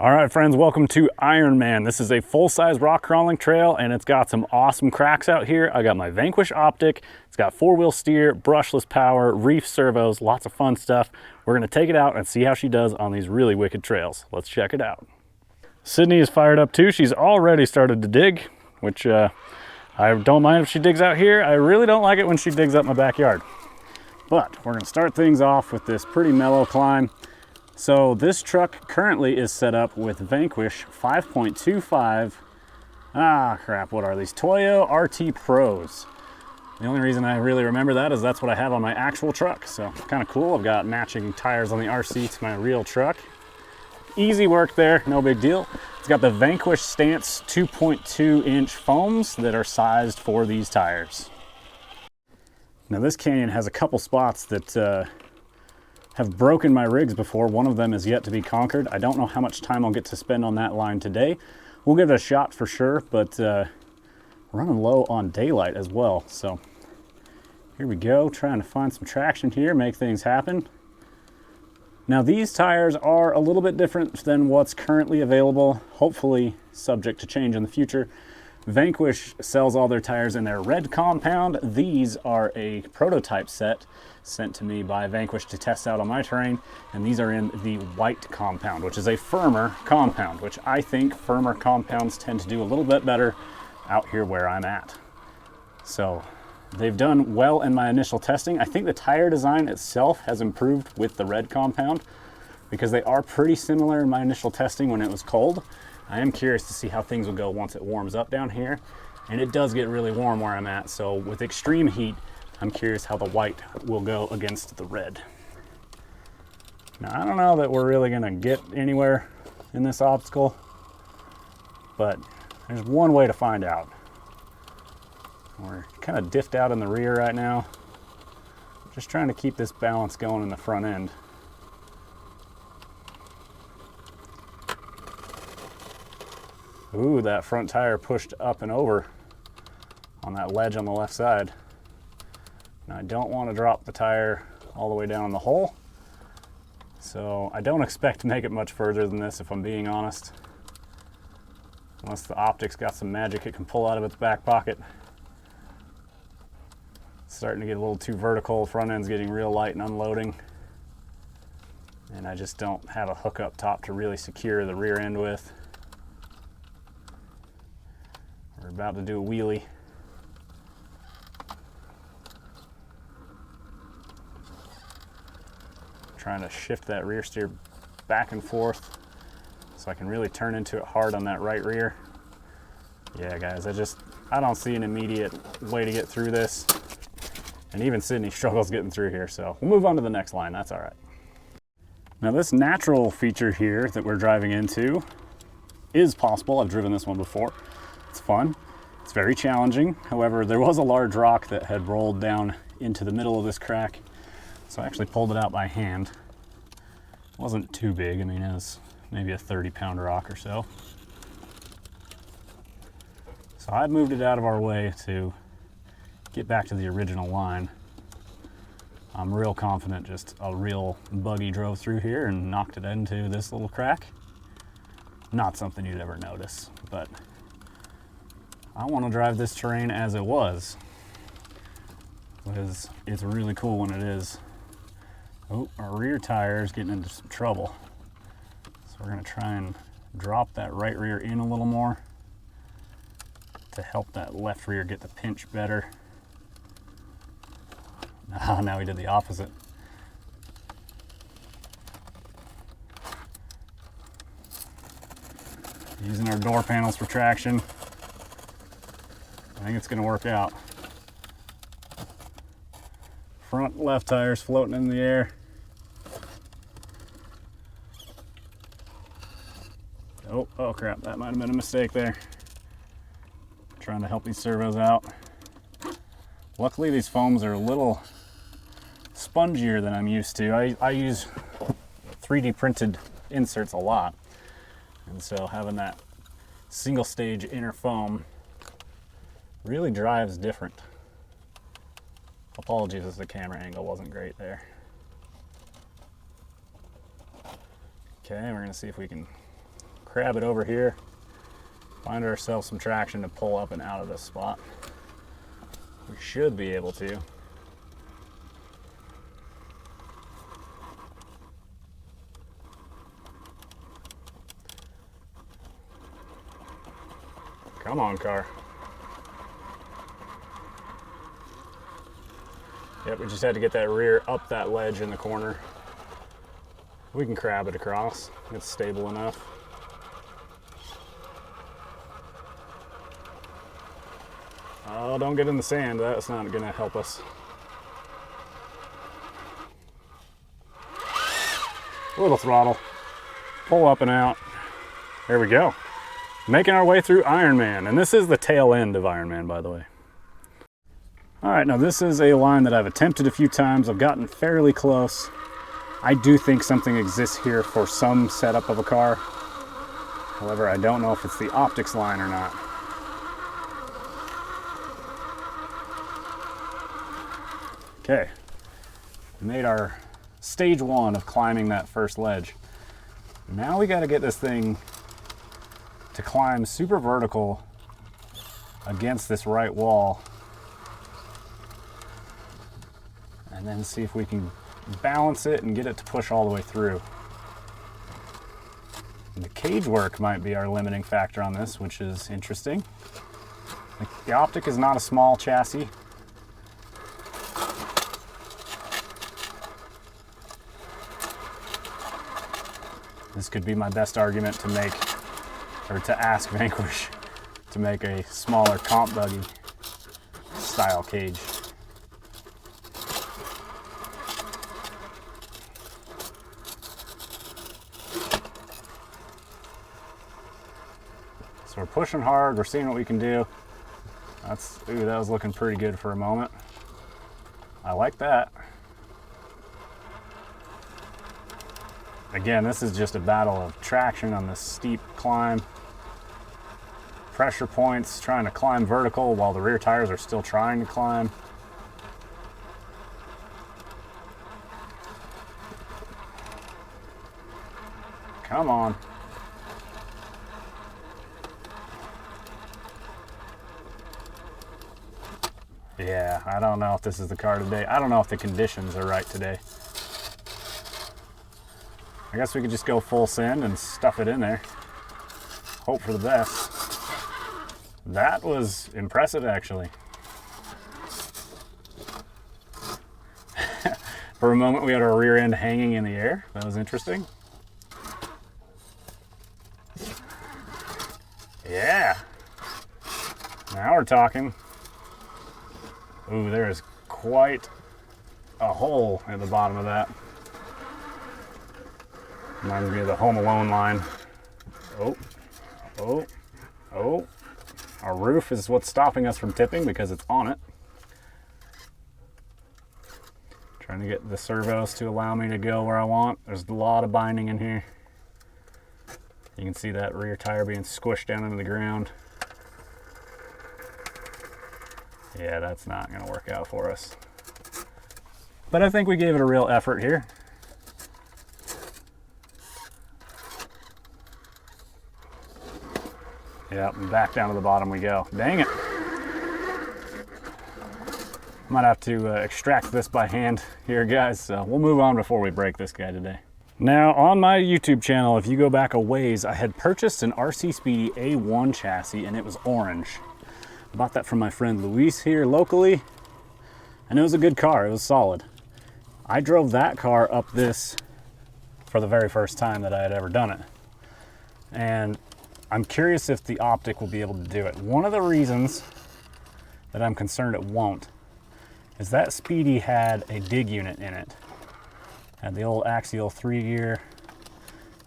All right, friends, welcome to Ironman. This is a full-size rock crawling trail, and it's got some awesome cracks out here. I got my Vanquish Optic. It's got four-wheel steer, brushless power, reef servos, lots of fun stuff. We're gonna take it out and see how she does on these really wicked trails. Let's check it out. Sydney is fired up too. She's already started to dig, which I don't mind if she digs out here. I really don't like it when she digs up my backyard. But we're gonna start things off with this pretty mellow climb. So this truck currently is set up with Vanquish 5.25, what are these? Toyo RT Pros. The only reason I really remember that is that's what I have on my actual truck. So kind of cool. I've got matching tires on the RC to my real truck. Easy work there, no big deal. It's got the Vanquish Stance 2.2-inch foams that are sized for these tires. Now this canyon has a couple spots that have broken my rigs before. One of them is yet to be conquered. I don't know how much time I'll get to spend on that line today. We'll give it a shot for sure, but we're running low on daylight as well. So here we go, trying to find some traction here, make things happen. Now these tires are a little bit different than what's currently available, hopefully subject to change in the future. Vanquish sells all their tires in their red compound. These are a prototype set sent to me by Vanquish to test out on my terrain, and these are in the white compound, which is a firmer compound, which I think firmer compounds tend to do a little bit better out here where I'm at. So they've done well in my initial testing. I think the tire design itself has improved with the red compound because they are pretty similar in my initial testing when it was cold. I am curious to see how things will go once it warms up down here. And it does get really warm where I'm at, so with extreme heat, I'm curious how the white will go against the red. Now, I don't know that we're really gonna get anywhere in this obstacle, but there's one way to find out. We're kind of diffed out in the rear right now. Just trying to keep this balance going in the front end. Ooh, that front tire pushed up and over on that ledge on the left side. Now I don't want to drop the tire all the way down in the hole, so I don't expect to make it much further than this if I'm being honest. Unless the Optic's got some magic it can pull out of its back pocket. It's starting to get a little too vertical, the front end's getting real light and unloading. And I just don't have a hook up top to really secure the rear end with. We're about to do a wheelie. Trying to shift that rear steer back and forth so I can really turn into it hard on that right rear. Yeah, guys, I don't see an immediate way to get through this. And even Sydney struggles getting through here, so we'll move on to the next line, that's all right. Now this natural feature here that we're driving into is possible. I've driven this one before. It's fun. It's very challenging. However, there was a large rock that had rolled down into the middle of this crack. So I actually pulled it out by hand. It wasn't too big. I mean, it was maybe a 30-pound rock or so. So I moved it out of our way to get back to the original line. I'm real confident just a real buggy drove through here and knocked it into this little crack. Not something you'd ever notice, but I want to drive this terrain as it was, because it's really cool when it is. Oh, our rear tire is getting into some trouble. So we're going to try and drop that right rear in a little more to help that left rear get the pinch better. Now we did the opposite. Using our door panels for traction. I think it's going to work out. Front left tire's floating in the air. Oh crap, that might have been a mistake there. Trying to help these servos out. Luckily these foams are a little spongier than I'm used to. I use 3D printed inserts a lot. And so having that single stage inner foam really drives different. Apologies if the camera angle wasn't great there. Okay, we're gonna see if we can crab it over here, find ourselves some traction to pull up and out of this spot. We should be able to. Come on, car. Yep, we just had to get that rear up that ledge in the corner. We can crab it across. It's stable enough. Oh, don't get in the sand. That's not going to help us. A little throttle. Pull up and out. There we go. Making our way through Ironman. And this is the tail end of Ironman, by the way. All right, now this is a line that I've attempted a few times. I've gotten fairly close. I do think something exists here for some setup of a car. However, I don't know if it's the optics line or not. Okay, made our stage one of climbing that first ledge. Now we got to get this thing to climb super vertical against this right wall, and then see if we can balance it and get it to push all the way through. And the cage work might be our limiting factor on this, which is interesting. The Optic is not a small chassis. This could be my best argument to make, or to ask Vanquish to make a smaller comp buggy style cage. So we're pushing hard, we're seeing what we can do. Ooh, that was looking pretty good for a moment. I like that. Again, this is just a battle of traction on this steep climb. Pressure points, trying to climb vertical while the rear tires are still trying to climb. Come on. Yeah, I don't know if this is the car today. I don't know if the conditions are right today. I guess we could just go full send and stuff it in there. Hope for the best. That was impressive, actually. For a moment, we had our rear end hanging in the air. That was interesting. Yeah. Now we're talking. Ooh, there is quite a hole at the bottom of that. Reminds me of the Home Alone line. Oh, oh, oh. Our roof is what's stopping us from tipping because it's on it. Trying to get the servos to allow me to go where I want. There's a lot of binding in here. You can see that rear tire being squished down into the ground. Yeah, that's not going to work out for us. But I think we gave it a real effort here. Yep, and back down to the bottom we go. Dang it. Might have to extract this by hand here, guys. So we'll move on before we break this guy today. Now, on my YouTube channel, if you go back a ways, I had purchased an RC Speedy A1 chassis, and it was orange. I bought that from my friend Luis here locally, and it was a good car. It was solid. I drove that car up this for the very first time that I had ever done it. And I'm curious if the Optic will be able to do it. One of the reasons that I'm concerned it won't is that Speedy had a dig unit in it. Had the old axial 3-gear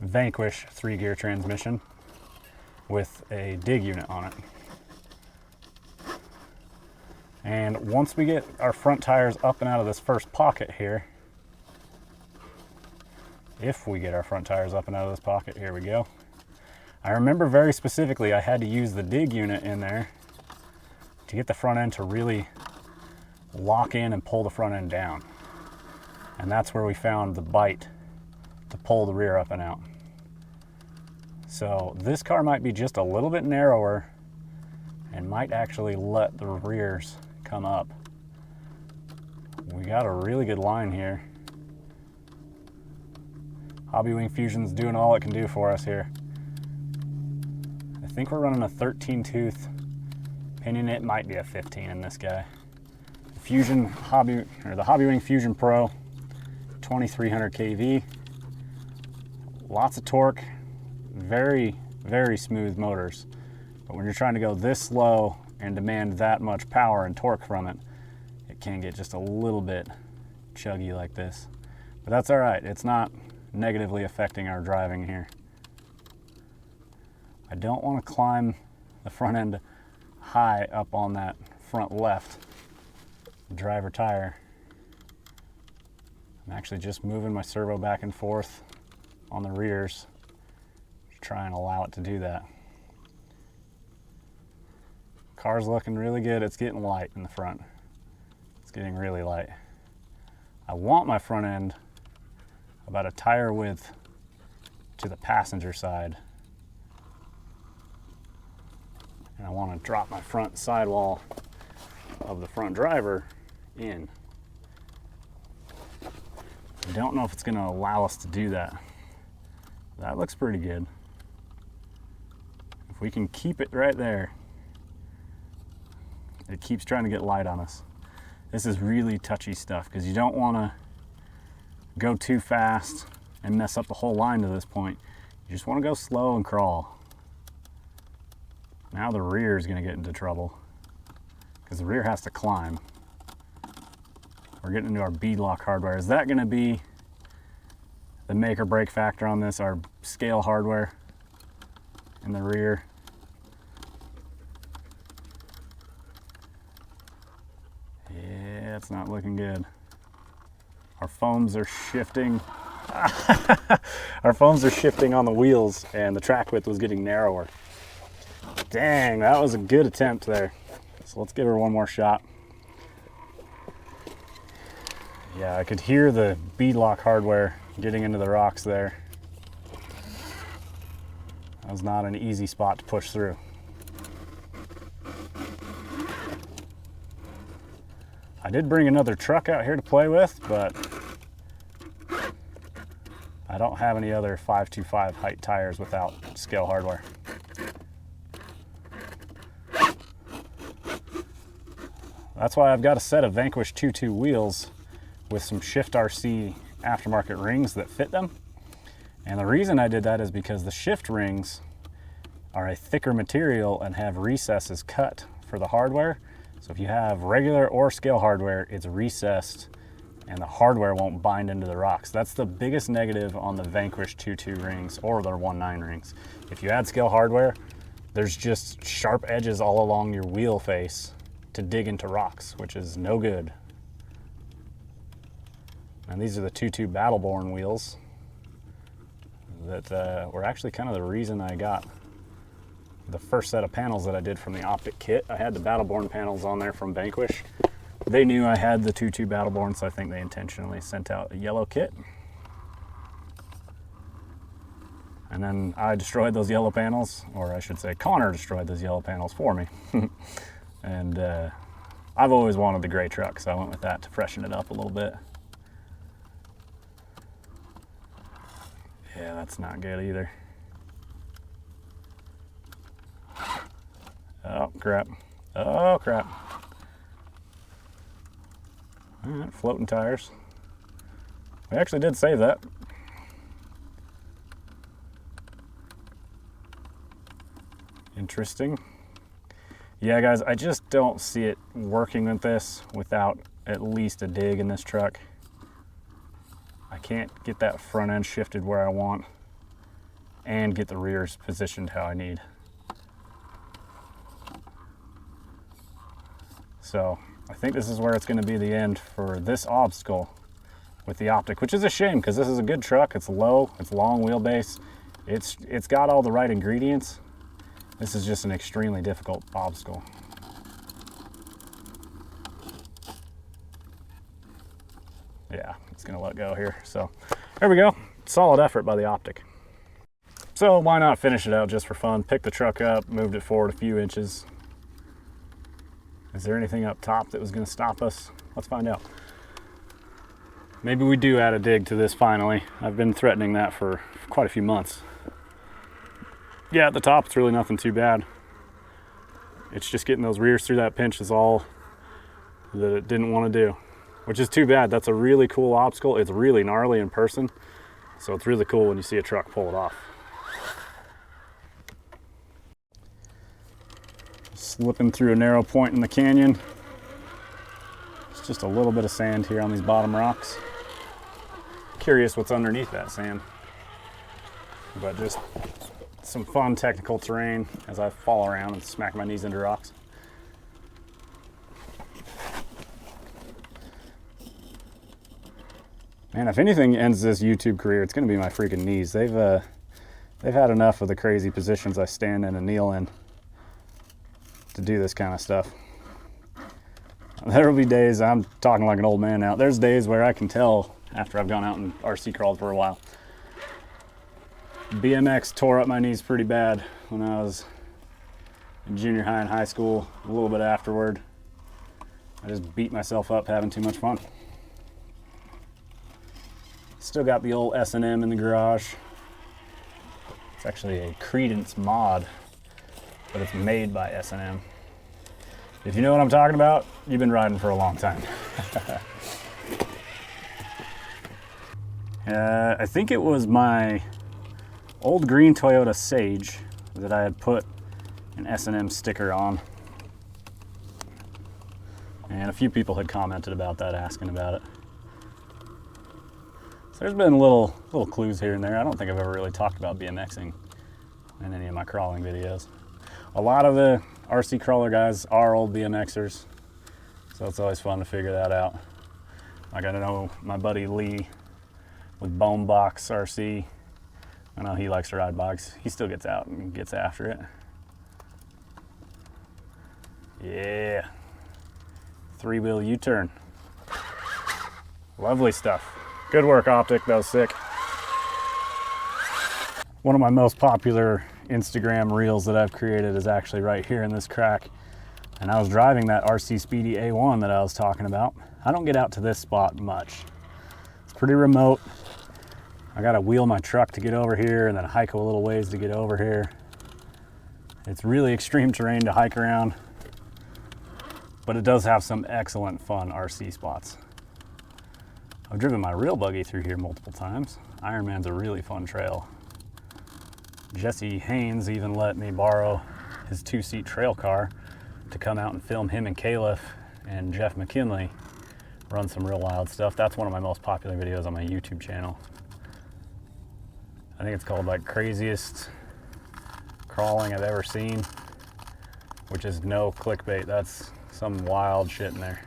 Vanquish 3-gear transmission with a dig unit on it. And once we get our front tires up and out of this first pocket here, if we get our front tires up and out of this pocket, here we go. I remember very specifically I had to use the dig unit in there to get the front end to really lock in and pull the front end down. And that's where we found the bite to pull the rear up and out. So this car might be just a little bit narrower and might actually let the rears come up. We got a really good line here. Hobbywing Fusion's doing all it can do for us here. I think we're running a 13 tooth pinion. It might be a 15 in this guy. The Hobbywing Fusion Pro, 2300 kV. Lots of torque, very, very smooth motors. But when you're trying to go this slow and demand that much power and torque from it, it can get just a little bit chuggy like this. But that's all right. It's not negatively affecting our driving here. I don't want to climb the front end high up on that front left driver tire. I'm actually just moving my servo back and forth on the rears to try and allow it to do that. Car's looking really good. It's getting light in the front. It's getting really light. I want my front end about a tire width to the passenger side. And I want to drop my front sidewall of the front driver in. I don't know if it's going to allow us to do that. That looks pretty good. If we can keep it right there, it keeps trying to get light on us. This is really touchy stuff because you don't want to go too fast and mess up the whole line to this point. You just want to go slow and crawl. Now the rear is going to get into trouble because the rear has to climb. We're getting into our beadlock hardware. Is that going to be the make or break factor on this, our scale hardware in the rear? Yeah, it's not looking good. Our foams are shifting. Our foams are shifting on the wheels and the track width was getting narrower. Dang, that was a good attempt there. So let's give her one more shot. Yeah, I could hear the beadlock hardware getting into the rocks there. That was not an easy spot to push through. I did bring another truck out here to play with, but I don't have any other 525 height tires without scale hardware. That's why I've got a set of Vanquish 2.2 wheels with some Shift RC aftermarket rings that fit them. And the reason I did that is because the Shift rings are a thicker material and have recesses cut for the hardware. So if you have regular or scale hardware, it's recessed and the hardware won't bind into the rocks. That's the biggest negative on the Vanquish 2.2 rings or their 1.9 rings. If you add scale hardware, there's just sharp edges all along your wheel face to dig into rocks, which is no good. And these are the 2.2 Battleborn wheels that were actually kind of the reason I got the first set of panels that I did from the Optic Kit. I had the Battleborn panels on there from Vanquish. They knew I had the 2.2 Battleborn, so I think they intentionally sent out a yellow kit. And then I destroyed those yellow panels, or I should say Connor destroyed those yellow panels for me. And I've always wanted the gray truck, so I went with that to freshen it up a little bit. Yeah, that's not good either. Oh, crap. Oh, crap. All right, floating tires. We actually did save that. Interesting. Yeah, guys, I just don't see it working with this without at least a dig in this truck. I can't get that front end shifted where I want and get the rears positioned how I need. So I think this is where it's going to be the end for this obstacle with the Optic, which is a shame because this is a good truck. It's low, it's long wheelbase, it's got all the right ingredients. This is just an extremely difficult obstacle. Yeah, it's gonna let go here. So there we go. Solid effort by the Optic. So why not finish it out just for fun? Picked the truck up, moved it forward a few inches. Is there anything up top that was going to stop us? Let's find out. Maybe we do add a dig to this finally. I've been threatening that for quite a few months. Yeah, at the top it's really nothing too bad. It's just getting those rears through that pinch is all that it didn't want to do, which is too bad. That's a really cool obstacle. It's really gnarly in person, so it's really cool when you see a truck pull it off. Slipping through a narrow point in the canyon. It's just a little bit of sand here on these bottom rocks. Curious what's underneath that sand. But just some fun technical terrain as I fall around and smack my knees into rocks. Man, if anything ends this YouTube career, it's going to be my freaking knees. They've had enough of the crazy positions I stand in and kneel in to do this kind of stuff. There will be days, I'm talking like an old man now, there's days where I can tell after I've gone out and RC crawled for a while. BMX tore up my knees pretty bad when I was in junior high and high school, a little bit afterward. I just beat myself up having too much fun. Still got the old S&M in the garage. It's actually a Credence mod, but it's made by S&M. If you know what I'm talking about, you've been riding for a long time. I think it was my old green Toyota Sage that I had put an S&M sticker on. And a few people had commented about that, asking about it. So there's been little clues here and there. I don't think I've ever really talked about BMXing in any of my crawling videos. A lot of the RC crawler guys are old BMXers, so it's always fun to figure that out. I got to know my buddy Lee with Bone Box RC. I know he likes to ride bikes. He still gets out and gets after it. Yeah. 3-wheel U-turn. Lovely stuff. Good work, Optic. That was sick. One of my most popular Instagram reels that I've created is actually right here in this crack. And I was driving that RC Speedy A1 that I was talking about. I don't get out to this spot much. It's pretty remote. I gotta wheel my truck to get over here and then hike a little ways to get over here. It's really extreme terrain to hike around, but it does have some excellent fun RC spots. I've driven my real buggy through here multiple times. Ironman's a really fun trail. Jesse Haynes even let me borrow his 2-seat trail car to come out and film him and Caliph and Jeff McKinley run some real wild stuff. That's one of my most popular videos on my YouTube channel. I think it's called like Craziest Crawling I've Ever Seen, which is no clickbait. That's some wild shit in there.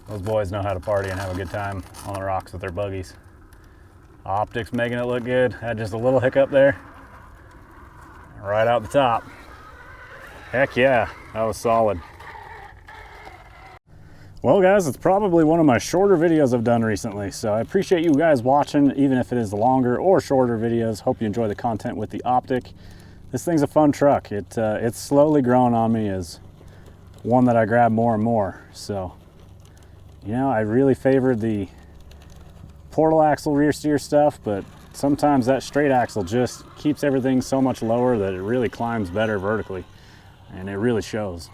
Those boys know how to party and have a good time on the rocks with their buggies. Optic's making it look good. Had just a little hiccup there. Right out the top. Heck yeah, that was solid. Well guys, it's probably one of my shorter videos I've done recently, so I appreciate you guys watching, even if it is longer or shorter videos. Hope you enjoy the content with the Optic. This thing's a fun truck. It's slowly growing on me as one that I grab more and more. So, you know, I really favored the portal axle rear steer stuff, but sometimes that straight axle just keeps everything so much lower that it really climbs better vertically, and it really shows.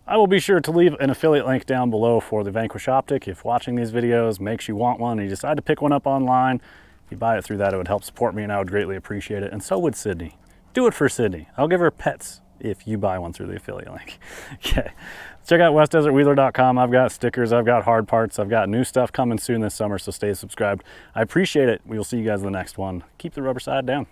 I will be sure to leave an affiliate link down below for the Vanquish Optic. If watching these videos makes you want one and you decide to pick one up online, if you buy it through that, it would help support me and I would greatly appreciate it. And so would Sydney. Do it for Sydney. I'll give her pets if you buy one through the affiliate link. Okay. Check out westdesertwheeler.com. I've got stickers, I've got hard parts, I've got new stuff coming soon this summer, so stay subscribed. I appreciate it. We will see you guys in the next one. Keep the rubber side down.